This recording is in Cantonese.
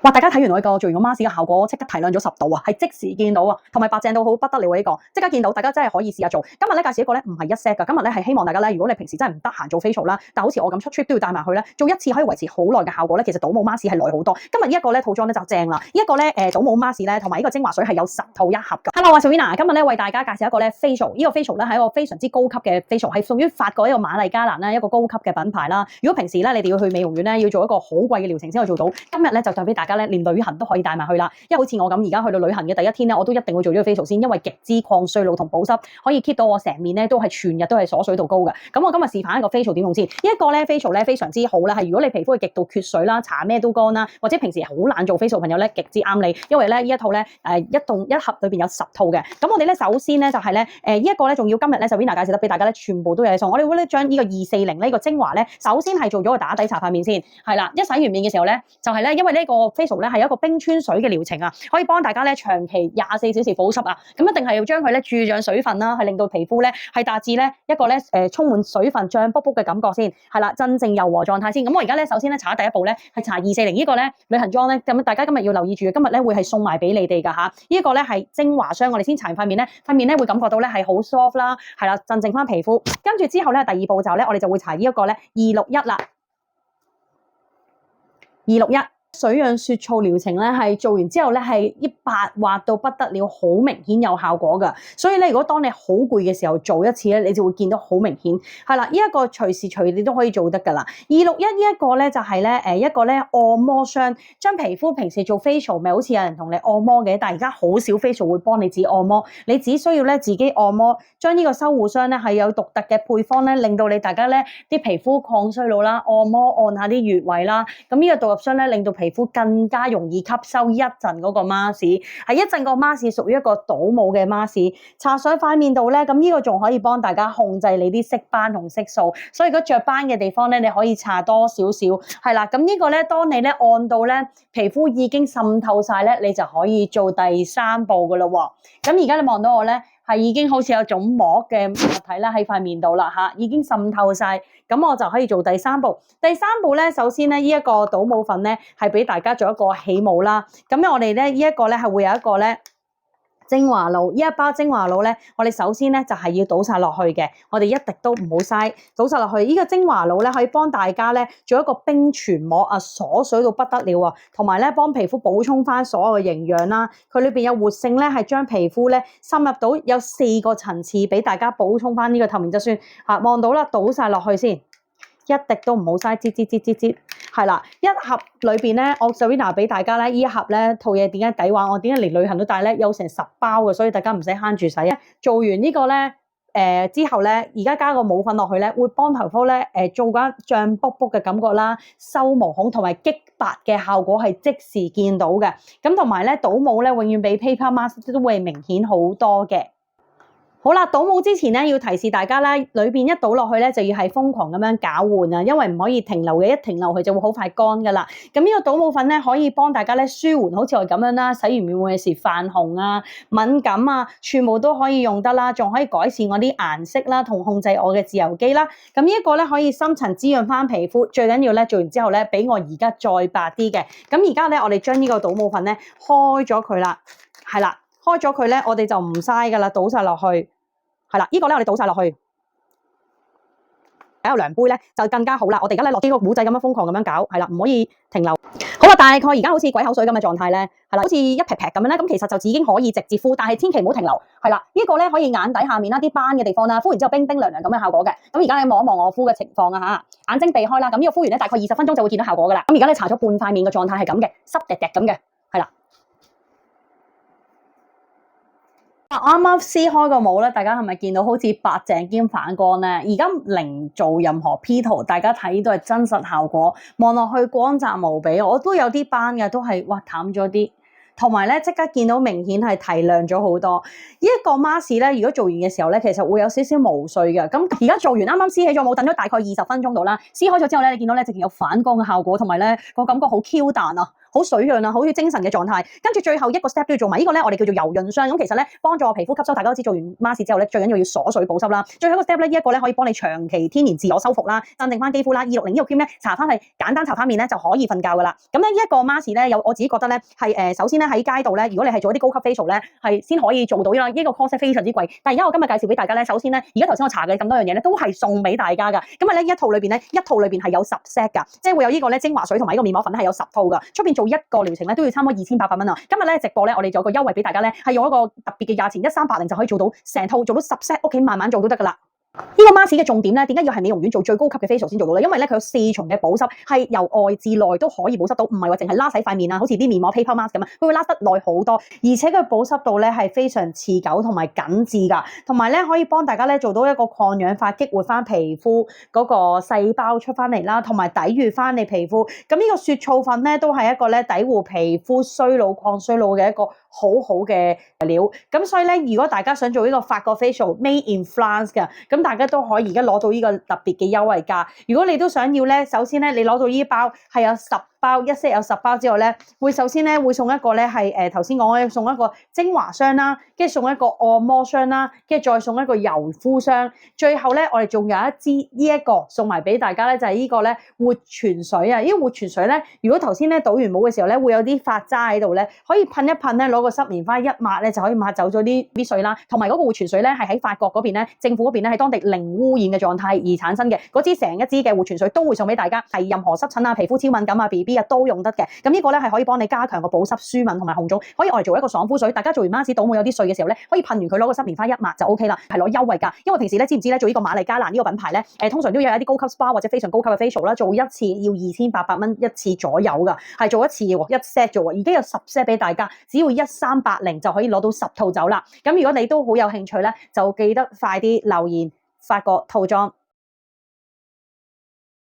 哇！大家睇完我呢個做完個 mask 嘅效果，即刻提亮咗10度啊，係即時見到啊，同埋白淨到好不得了啊！呢個即刻見到，大家真係可以試下做。今日咧介紹一個咧唔係一 set 㗎，今日咧係希望大家咧，如果你平時真係唔得閒做 facial 啦，但好似我咁出 trip 都要帶埋去咧，做一次可以維持好耐嘅效果咧，其實倒模 mask 係耐好多。今日呢一個咧套裝咧就正啦，呢一個咧倒模 mask 咧同埋呢個精華水係有10套一盒㗎。Hello， 我係 Selina， 今日咧為大家介紹一個咧 facial， 呢個 facial 咧係一個非常之高級嘅 facial， 係屬於法國一個瑪麗嘉蘭啦，一個高級嘅品牌啦。如果平時咧你哋要去美容院咧要做一個好貴嘅療程先可以做到，今日咧就帶俾大家咧連旅行都可以帶埋去啦。因為好似我咁而家去到旅行嘅第一天咧，我都一定會做呢個 facial 先，因為極之抗衰老同保濕，可以 keep 到我成面咧都係全日都係鎖水度高嘅。咁我今日示範一個 facial 點用先。一個咧 facial 咧非常之好啦，係如果你皮膚係極度缺水啦，搽咩都乾啦，或者平時好懶做 facial 朋友咧，極之啱你。因為咧呢一套咧一盒裏邊有10套嘅。咁我哋咧首先咧就係咧呢一個咧仲要今日咧 Selina 介紹得俾大家咧，全部都有送。我哋會咧將呢個240呢個精華咧，首先係做咗個打底搽塊面先，係啦，一洗完面嘅時候咧，就係咧因為呢個 facial 咧係一個冰川水嘅療程啊，可以幫大家咧長期24小時保濕啊，咁一定係要將佢咧注上水分啦，係令到皮膚咧係達至咧一個咧充滿水分脹卜卜嘅感覺先，係啦，真正柔和狀態先。咁我而家咧首先咧搽第一步咧係搽240呢個咧旅行裝咧，咁大家今日要留意住，今日咧會係送埋俾你哋㗎嚇。呢一個咧係精華霜，我哋先搽完塊面咧，塊面咧會感覺到咧係好 soft 啦，係啦，鎮靜翻皮膚。跟住之後咧第二步驟咧，我哋就會搽呢一個咧261啦，261。水養雪燥療程咧，係做完之後咧，係白滑到不得了，好明顯有效果㗎。所以咧，如果當你好攰嘅時候做一次咧，你就會見到好明顯。係啦，呢一個隨時隨地都可以做得㗎啦。261呢一個咧就係咧一個咧按摩霜，將皮膚平時做 facial 咪好似有人同你按摩嘅，但係而家好少 facial 會幫你自己按摩，你只需要咧自己按摩，將呢個修護霜咧係有獨特嘅配方咧，令到你大家咧啲皮膚抗衰老啦，按摩按下啲穴位啦，咁呢個導入霜咧令到皮膚更加容易吸收一陣嗰個 mask， 係一陣個 mask 屬於一個倒模嘅 mask， 搽上塊面度咧，咁呢個仲可以幫大家控制你啲色斑同色素，所以如果着斑嘅地方咧，你可以搽多少少，係啦，咁呢個咧，當你咧按到咧皮膚已經滲透晒咧，你就可以做第3步噶啦喎。咁而家你望到我咧，係已經好似有種膜嘅物體啦喺塊面度啦嚇，已經滲透晒，咁我就可以做第3步。第3步咧，首先咧呢一個倒模粉咧係俾大家做一個起霧啦。咁我哋咧呢一個咧係會有一個咧精華露，呢一包精華露咧，我哋首先咧就係要倒晒落去嘅，我哋一滴都唔好嘥，倒晒落去。呢個精華露咧可以幫大家咧做一個冰泉膜啊，鎖水到不得了啊，同埋咧幫皮膚補充翻所有嘅營養啦。佢裏邊有活性咧，係將皮膚咧滲入到有4個層次，俾大家補充翻呢個透明質酸嚇。望到啦，倒晒落去先，一滴都唔好嘥，擠。係啦，一盒裏邊咧，我 Selina 俾大家咧，呢一盒咧套嘢點解抵玩？我點解嚟旅行都帶咧？有成10包嘅，所以大家唔使慳住使啊！做完呢個咧，之後咧，而家加個冇粉落去咧，會幫頭膚咧做緊脹卜卜嘅感覺啦，收毛孔同埋激白嘅效果係即時見到嘅。咁同埋咧，倒模咧永遠比 paper mask 都會明顯好多嘅。好啦，倒模之前咧要提示大家咧，裏邊一倒落去咧就要係瘋狂咁樣攪拌啊，因為唔可以停留嘅，一停留佢就會好快乾噶啦。咁呢個倒模粉咧可以幫大家咧舒緩，好似我咁樣啦，洗完面會有時泛紅啊、敏感啊，全部都可以用得啦，仲可以改善我啲顏色啦，同控制我嘅自由基啦。咁呢一個咧可以深層滋潤翻皮膚，最緊要咧做完之後咧，比我而家再白啲嘅。咁而家咧我哋將呢個倒模粉咧開咗佢啦，係啦。開咗佢咧，我哋就唔嘥噶啦，倒晒落去，係啦，呢個咧我哋倒晒落去，有量杯咧就更加好啦。我哋而家咧落啲個糊仔咁樣瘋狂咁樣搞，係啦，唔可以停留。好啦，大概而家好似鬼口水咁嘅狀態咧，係啦，好似一劈劈咁樣咧，咁其實就已經可以直接敷，但係千祈唔好停留，係啦，呢個咧可以眼底下面啦，啲斑嘅地方啦，敷完之後冰冰涼涼咁嘅效果嘅。咁而家你望一望我敷嘅情況啊嚇，眼睛避開啦，咁呢個敷完咧大概20分鐘就會見到效果噶啦。咁而家你搽咗半塊面嘅狀態係咁嘅，濕滴滴咁嘅，係啦。啱啱撕開個模咧，大家係咪見到好似白淨兼反光咧？而家零做任何 P 圖，大家睇都係真實效果，望落去光澤無比。我都有啲斑嘅，都係哇淡咗啲，同埋咧即刻見到明顯係提亮咗好多。呢一個 mask 咧，如果做完嘅時候咧，其實會有少少毛碎嘅。咁而家做完啱啱撕起咗冇，等咗大概20分鐘度啦。撕開咗之後咧，你見到咧直情有反光嘅效果，同埋咧個感覺好 Q 彈啊！好水潤啊，好似精神嘅狀態。跟住最後一個 step 都要做埋，呢個咧我哋叫做柔潤霜。咁其實咧幫助皮膚吸收，大家都知做完 mask 之後咧，最緊要鎖水保濕啦。最後一個 step 咧，呢一個咧可以幫你長期天然自我修復啦，鎮定翻肌膚啦。260呢個 cream 咧搽翻係簡單搽翻面咧就可以瞓覺噶啦。咁咧呢一個 mask 咧有我自己覺得咧係首先咧喺街度咧，如果你係做一啲高級 facial 咧係先可以做到啦。呢個 cost 非常之貴，但係而家我今日介紹俾大家咧，首先咧而家頭先我搽嘅咁多樣嘢咧都係送俾大家噶。咁啊咧一套裏邊係有10 set 噶，即係會有呢個咧精華水同埋呢個面膜粉係有10套噶。出邊做一個療程咧都要差唔多2800蚊啊。今日咧直播咧我哋有個優惠俾大家咧，係用一個特別嘅價錢1380就可以做到成套，做到10 set，屋企慢慢做都得噶啦。呢個 mask 嘅重點咧，點解要係美容院做最高級嘅 facial 先做到咧？因為咧佢有4重嘅保濕，係由外至內都可以保濕到，唔係話淨係拉洗塊面啊，好似啲面膜 paper mask 咁啊，佢會拉得耐好多，而且佢保濕度咧係非常持久同埋緊緻噶，同埋咧可以幫大家咧做到一個抗氧化，激活翻皮膚嗰個細胞出翻嚟啦，同埋抵禦翻你皮膚。咁呢個雪草粉咧都係一個咧抵護皮膚衰老、抗衰老嘅一個好好嘅料。咁所以咧，如果大家想做呢個法國 facial made in France 嘅，咁大家都可以而家攞到呢個特別嘅優惠價。如果你都想要咧，首先咧你攞到呢包係有10包，一 set 有10包之後咧，首先咧會送一個咧係頭先講嘅送一個精華霜啦，跟住送一個按摩霜啦，跟住再送一個柔膚霜，最後咧我哋仲有一支呢一個送埋俾大家咧，就係呢個咧活泉水啊！呢個活泉水咧，如果頭先咧倒完帽嘅時候咧，會有啲髮渣喺度咧，可以噴一噴咧，攞個濕棉花一抹咧就可以抹走咗啲水啦。同埋嗰個活泉水咧係喺法國嗰邊咧，政府嗰邊咧喺當地零污染嘅狀態而產生嘅，嗰支成一支嘅活泉水都會送俾大家，係任何濕疹啊、皮膚超敏感啊、BB 啊都用得嘅。咁呢個咧係可以幫你加強個保濕、舒敏同埋紅腫，可以愛嚟做一個爽膚水。大家做完 mask 倒冇有啲碎嘅時候咧，可以噴完佢攞個濕棉花一抹就 OK 啦，係攞優惠價。因為平時咧知唔知咧做呢個瑪麗嘉蘭呢個品牌咧，通常都有一啲高級 spa 或者非常高級嘅 facial 啦，做一次要2800蚊一次左右噶，係做一次嘅喎，一 set 啫喎，而家有10 set 俾大家，只要1380就可以攞到10套走啦。咁如果你都好有興趣咧，就記得快啲留言法國套裝。